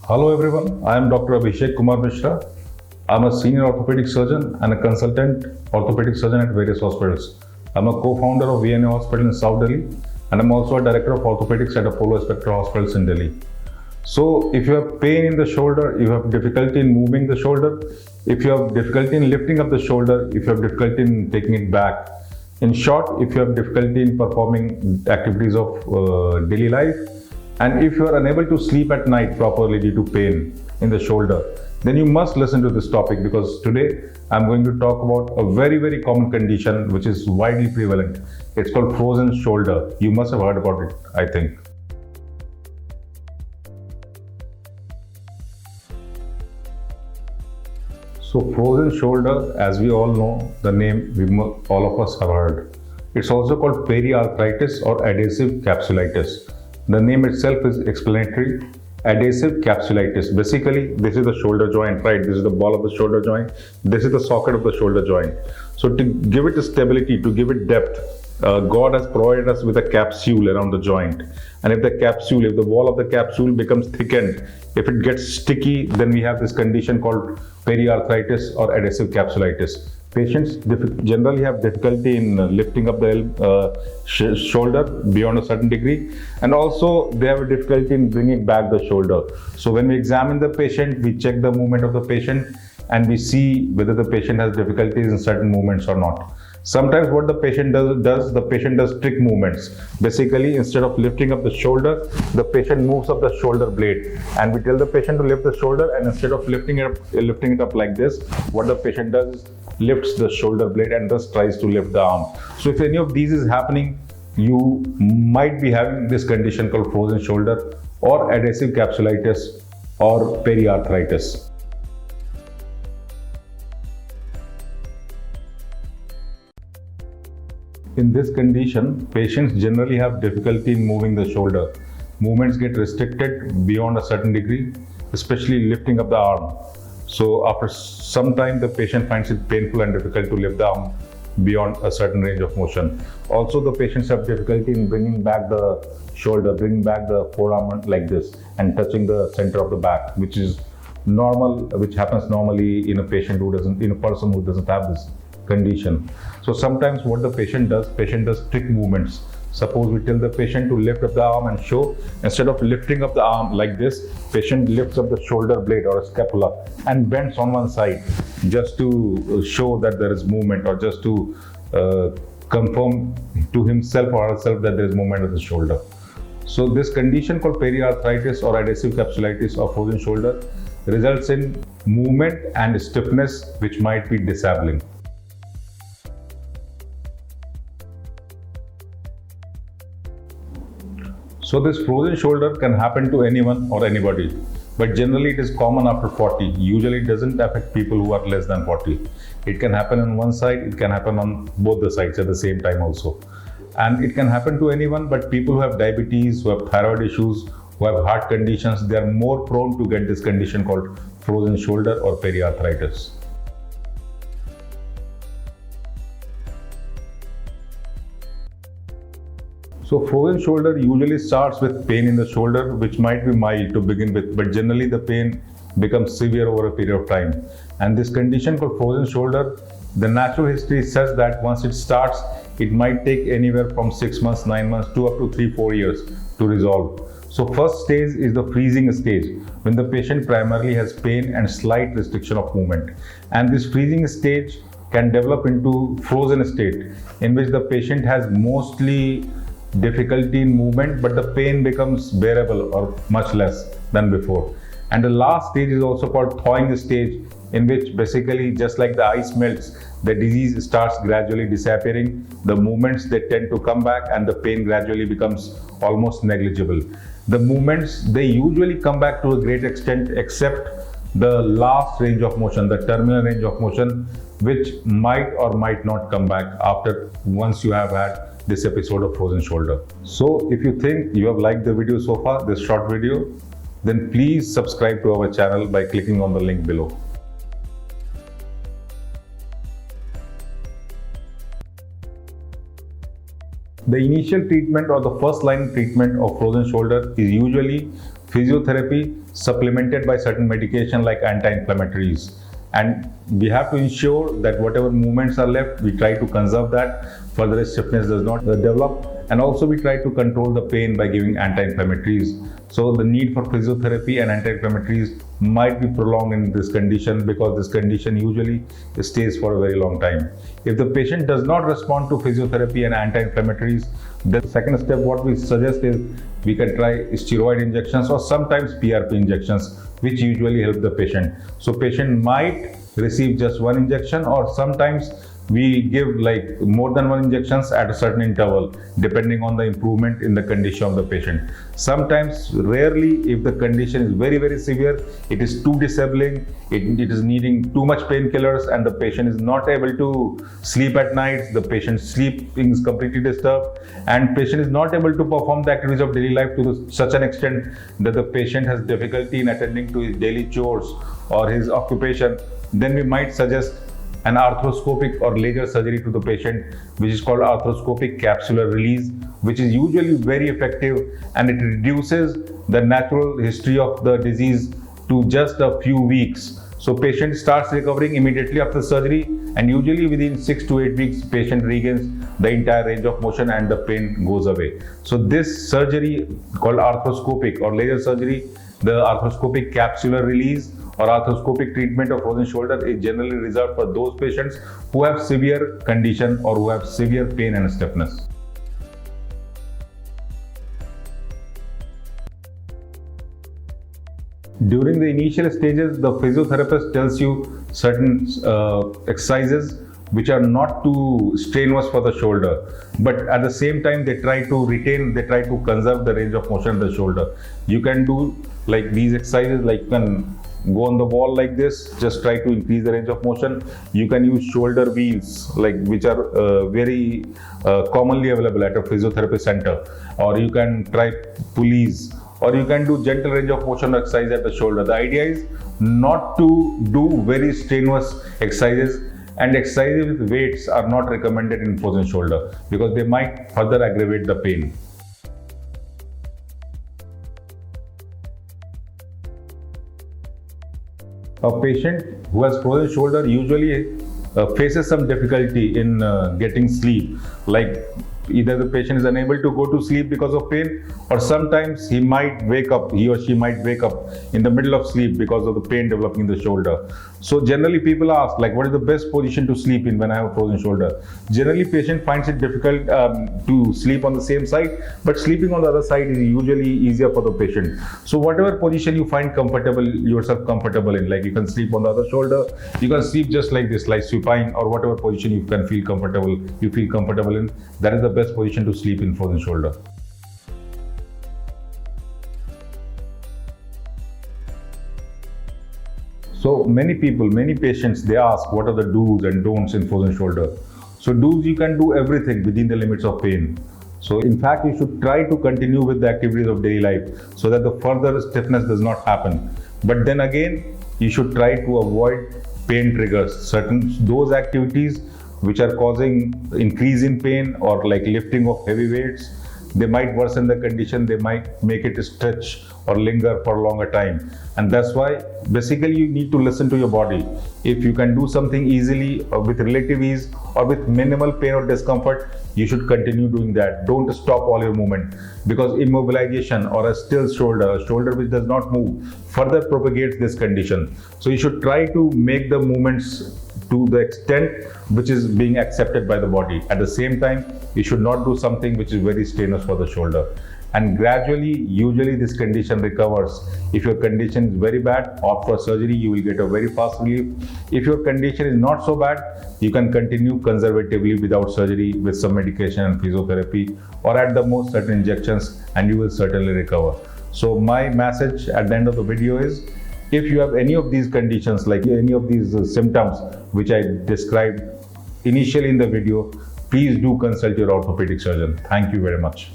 Hello everyone, I am Dr. Abhishek Kumar Mishra. I am a Senior Orthopaedic Surgeon and a Consultant Orthopaedic Surgeon at various hospitals. I am a co-founder of VNA Hospital in South Delhi, and I am also a Director of Orthopaedics at Apollo Spectra Hospitals in Delhi. So if you have pain in the shoulder, you have difficulty in moving the shoulder, if you have difficulty in lifting up the shoulder, if you have difficulty in taking it back, in short, if you have difficulty in performing activities of daily life, and if you are unable to sleep at night properly due to pain in the shoulder, then you must listen to this topic, because today I'm going to talk about a very common condition which is widely prevalent. It's called frozen shoulder. You must have heard about it, I think. So frozen shoulder, as we all know, the name all of us have heard. It's also called periarthritis or adhesive capsulitis. The name itself is explanatory. Adhesive capsulitis. Basically, this is the shoulder joint, right? This is the ball of the shoulder joint. This is the socket of the shoulder joint. So to give it a stability, to give it depth, God has provided us with a capsule around the joint. And if the wall of the capsule becomes thickened, if it gets sticky, then we have this condition called periarthritis or adhesive capsulitis. Patients generally have difficulty in lifting up the shoulder beyond a certain degree, and also they have a difficulty in bringing back the shoulder. So when we examine the patient, we check the movement of the patient and we see whether the patient has difficulties in certain movements or not. Sometimes what the patient does, the patient does trick movements. Basically, instead of lifting up the shoulder, the patient moves up the shoulder blade, and we tell the patient to lift the shoulder, and instead of lifting it up like this, what the patient does is lifts the shoulder blade and thus tries to lift the arm. So if any of these is happening, you might be having this condition called frozen shoulder or adhesive capsulitis or periarthritis. In this condition, patients generally have difficulty in moving the shoulder. Movements get restricted beyond a certain degree, especially lifting up the arm. So after some time, the patient finds it painful and difficult to lift the arm beyond a certain range of motion. Also, the patients have difficulty in bringing back the shoulder, bringing back the forearm like this and touching the center of the back, which is normal, which happens normally in a person who doesn't have this condition. So sometimes what the patient does trick movements. Suppose we tell the patient to lift up the arm and show, instead of lifting up the arm like this, patient lifts up the shoulder blade or a scapula and bends on one side just to show that there is movement, or just to confirm to himself or herself that there is movement of the shoulder. So this condition called periarthritis or adhesive capsulitis or frozen shoulder results in movement and stiffness which might be disabling. So this frozen shoulder can happen to anyone or anybody, but generally it is common after 40. Usually it doesn't affect people who are less than 40. It can happen on one side, it can happen on both the sides at the same time also. And it can happen to anyone, but people who have diabetes, who have thyroid issues, who have heart conditions, they are more prone to get this condition called frozen shoulder or periarthritis. So frozen shoulder usually starts with pain in the shoulder, which might be mild to begin with, but generally the pain becomes severe over a period of time. And this condition called frozen shoulder, the natural history says that once it starts, it might take anywhere from 6 months, 9 months to up to 3-4 years to resolve. So first stage is the freezing stage, when the patient primarily has pain and slight restriction of movement. And this freezing stage can develop into frozen state, in which the patient has mostly difficulty in movement, but the pain becomes bearable or much less than before. And the last stage is also called thawing stage, in which basically just like the ice melts, the disease starts gradually disappearing, the movements they tend to come back, and the pain gradually becomes almost negligible. The movements, they usually come back to a great extent, except the last range of motion, the terminal range of motion, which might or might not come back after once you have had this episode of frozen shoulder. So if you think you have liked the video so far, this short video, then please subscribe to our channel by clicking on the link below. The initial treatment or the first line treatment of frozen shoulder is usually physiotherapy supplemented by certain medication like anti-inflammatories. And we have to ensure that whatever movements are left, we try to conserve that, further stiffness does not develop. And also we try to control the pain by giving anti-inflammatories. So the need for physiotherapy and anti-inflammatories might be prolonged in this condition, because this condition usually stays for a very long time. If the patient does not respond to physiotherapy and anti-inflammatories, the second step what we suggest is we can try steroid injections or sometimes PRP injections, which usually help the patient. So patient might receive just one injection, or sometimes we give like more than one injections at a certain interval depending on the improvement in the condition of the patient. Sometimes, rarely, if the condition is very severe, it is too disabling, it is needing too much painkillers, and the patient is not able to sleep at night, the patient's sleeping is completely disturbed, and patient is not able to perform the activities of daily life to such an extent that the patient has difficulty in attending to his daily chores or his occupation, then we might suggest an arthroscopic or laser surgery to the patient, which is called arthroscopic capsular release, which is usually very effective, and it reduces the natural history of the disease to just a few weeks. So patient starts recovering immediately after surgery, and usually within 6 to 8 weeks, patient regains the entire range of motion and the pain goes away. So this surgery called arthroscopic or laser surgery, the arthroscopic capsular release or arthroscopic treatment of frozen shoulder is generally reserved for those patients who have severe condition or who have severe pain and stiffness. During the initial stages, the physiotherapist tells you certain exercises which are not too strenuous for the shoulder, but at the same time they try to conserve the range of motion of the shoulder. You can do like these exercises, like you can go on the wall like this, just try to increase the range of motion. You can use shoulder wheels, like which are very commonly available at a physiotherapy center, or you can try pulleys, or you can do gentle range of motion exercise at the shoulder. The idea is not to do very strenuous exercises, and exercises with weights are not recommended in frozen shoulder because they might further aggravate the pain. A patient who has frozen shoulder usually faces some difficulty in getting sleep, like either the patient is unable to go to sleep because of pain, or sometimes he or she might wake up in the middle of sleep because of the pain developing in the shoulder. So generally people ask, like, what is the best position to sleep in when I have a frozen shoulder? Generally patient finds it difficult to sleep on the same side, but sleeping on the other side is usually easier for the patient. So whatever position you find yourself comfortable in, like you can sleep on the other shoulder, you can sleep just like this, like supine, or whatever position you feel comfortable in, that is the best position to sleep in frozen shoulder. So many patients, they ask what are the do's and don'ts in frozen shoulder. So do's, you can do everything within the limits of pain. So in fact, you should try to continue with the activities of daily life so that the further stiffness does not happen. But then again, you should try to avoid pain triggers, those activities which are causing increase in pain, or like lifting of heavy weights. They might worsen the condition, they might make it stretch or linger for a longer time. And that's why basically you need to listen to your body. If you can do something easily or with relative ease or with minimal pain or discomfort, you should continue doing that. Don't stop all your movement, because immobilization or a still shoulder, a shoulder which does not move, further propagates this condition. So you should try to make the movements to the extent which is being accepted by the body. At the same time, you should not do something which is very strenuous for the shoulder. And gradually, usually this condition recovers. If your condition is very bad, opt for surgery, you will get a very fast relief. If your condition is not so bad, you can continue conservatively without surgery with some medication and physiotherapy, or at the most certain injections, and you will certainly recover. So my message at the end of the video is, if you have any of these conditions, like any of these symptoms which I described initially in the video, please do consult your orthopedic surgeon. Thank you very much.